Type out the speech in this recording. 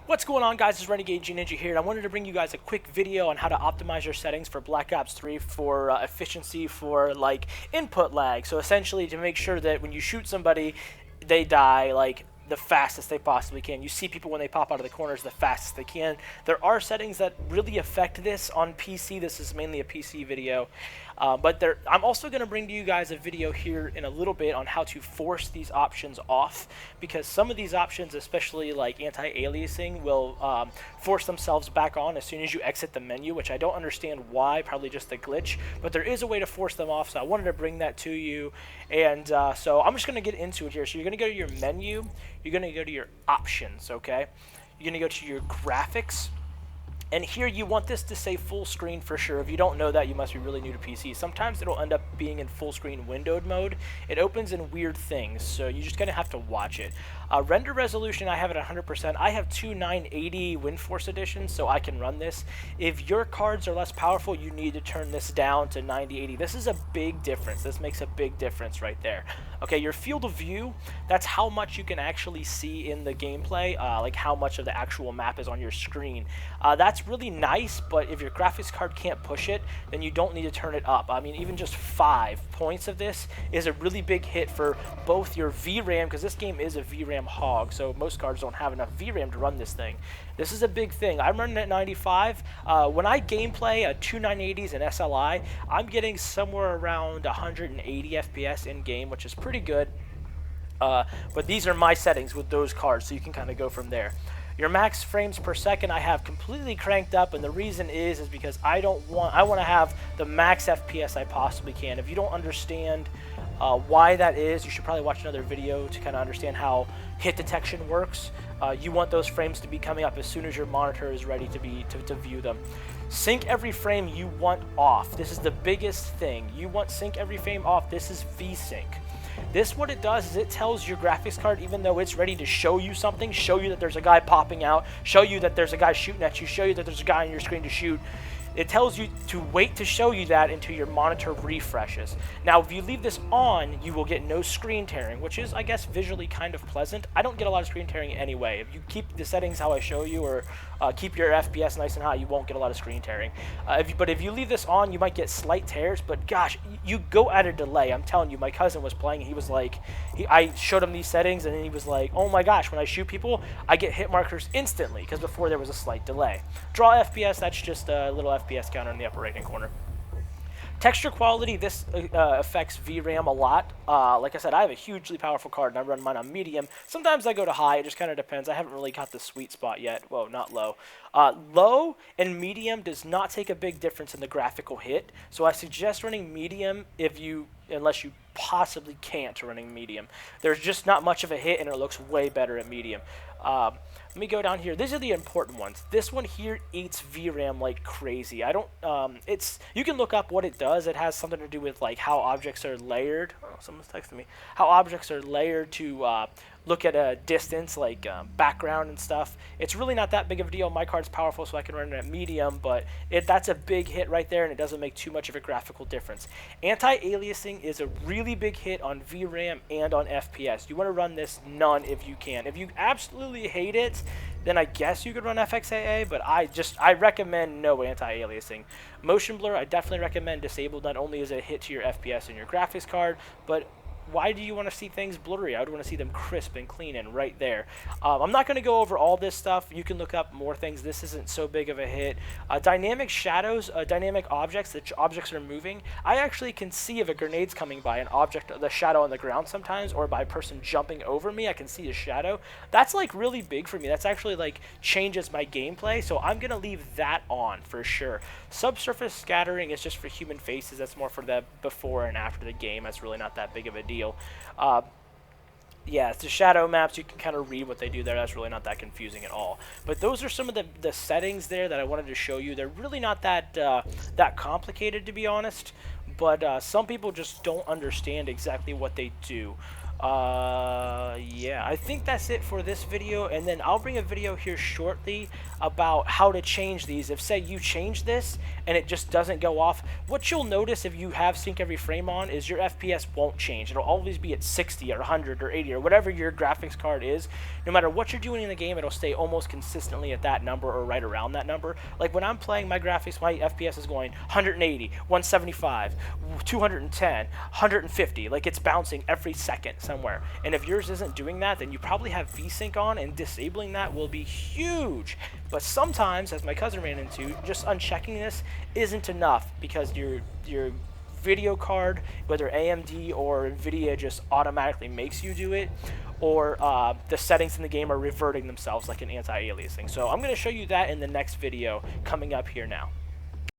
What's going on, guys? It's Renegade G-Ninja here, and I wanted to bring you guys a quick video on how to optimize your settings for Black Ops 3 for efficiency for input lag. So essentially to make sure that when you shoot somebody, they die the fastest they possibly can. You see people when they pop out of the corners the fastest they can. There are settings that really affect this on PC. This is mainly a PC video. I'm also going to bring to you guys a video here in a little bit on how to force these options off, because some of these options, especially like anti-aliasing, will force themselves back on as soon as you exit the menu, which I don't understand why, probably just a glitch, but there is a way to force them off, so I wanted to bring that to you. And so I'm just going to get into it here. So you're going to go to your menu, you're going to go to your options, okay? You're going to go to your graphics. And here you want this to say full screen for sure. If you don't know that, you must be really new to PC. Sometimes it'll end up being in full screen windowed mode. It opens in weird things, so you're just going to have to watch it. Render resolution, I have it at 100%. I have two 980 WindForce editions, so I can run this. If your cards are less powerful, you need to turn this down to 9080. This is a big difference. This makes a big difference right there. Okay, your field of view, that's how much you can actually see in the gameplay, like how much of the actual map is on your screen. That's really nice, but if your graphics card can't push it, then you don't need to turn it up. I mean, even just 5 points of this is a really big hit for both your VRAM, because this game is a VRAM hog, so most cards don't have enough VRAM to run this thing. This is a big thing. I'm running at 95. When I gameplay two 980s and SLI, I'm getting somewhere around 180 FPS in game, which is pretty good. But these are my settings with those cards, so you can kind of go from there. Your max frames per second I have completely cranked up, and the reason is because I want to have the max FPS I possibly can. If you don't understand why that is, you should probably watch another video to kind of understand how hit detection works. You want those frames to be coming up as soon as your monitor is ready to view them. Sync every frame you want off. This is the biggest thing. You want sync every frame off. This is VSync. This, what it does is it tells your graphics card, even though it's ready to show you something, show you that there's a guy popping out, show you that there's a guy shooting at you, show you that there's a guy on your screen to shoot. It tells you to wait to show you that until your monitor refreshes. Now, if you leave this on, you will get no screen tearing, which is, I guess, visually kind of pleasant. I don't get a lot of screen tearing anyway. If you keep the settings how I show you, or keep your FPS nice and high, you won't get a lot of screen tearing. But if you leave this on, you might get slight tears, but gosh, you go at a delay. I'm telling you, my cousin was playing, and he was like, I showed him these settings, and then he was like, oh my gosh, when I shoot people, I get hit markers instantly, because before there was a slight delay. Draw FPS, that's just a little FPS counter in the upper right-hand corner. Texture quality, this affects VRAM a lot. Like I said, I have a hugely powerful card, and I run mine on medium. Sometimes I go to high, it just kind of depends. I haven't really got the sweet spot yet. Whoa, not low. Low and medium does not take a big difference in the graphical hit, so I suggest running medium unless you possibly can't running medium. There's just not much of a hit, and it looks way better at medium. Let me go down here. These are the important ones. This one here eats VRAM like crazy. You can look up what it does. It has something to do with like how objects are layered. Oh, someone's texting me. How objects are layered to look at a distance, like background and stuff. It's really not that big of a deal. My card's powerful, so I can run it at medium, but that's a big hit right there, and it doesn't make too much of a graphical difference. Anti-aliasing is a really big hit on VRAM and on FPS. You want to run this none if you can. If you absolutely hate it, then I guess you could run FXAA, but I recommend no anti-aliasing. Motion blur, I definitely recommend disabled. Not only is it a hit to your FPS and your graphics card, but why do you want to see things blurry? I would want to see them crisp and clean and right there. I'm not going to go over all this stuff. You can look up more things. This isn't so big of a hit. Dynamic shadows, dynamic objects, that objects are moving. I actually can see if a grenade's coming by an object, the shadow on the ground sometimes, or by a person jumping over me, I can see a shadow. That's like really big for me. That's actually like changes my gameplay, so I'm going to leave that on for sure. Subsurface scattering is just for human faces. That's more for the before and after the game. That's really not that big of a deal. Yeah, it's the shadow maps. You can kind of read what they do there. That's really not that confusing at all. But those are some of the settings there that I wanted to show you. They're really not that complicated, to be honest. But some people just don't understand exactly what they do. Yeah, I think that's it for this video, and then I'll bring a video here shortly about how to change these. If, say, you change this and it just doesn't go off, what you'll notice if you have sync every frame on is your FPS won't change. It'll always be at 60 or 100 or 80 or whatever your graphics card is. No matter what you're doing in the game, it'll stay almost consistently at that number or right around that number. Like when I'm playing my graphics, my FPS is going 180, 175, 210, 150. Like it's bouncing every second somewhere. And if yours isn't doing that, then you probably have VSync on, and disabling that will be huge. But sometimes, as my cousin ran into, just unchecking this isn't enough because your video card, whether AMD or NVIDIA, just automatically makes you do it, or the settings in the game are reverting themselves like an anti-aliasing. So I'm going to show you that in the next video coming up here now.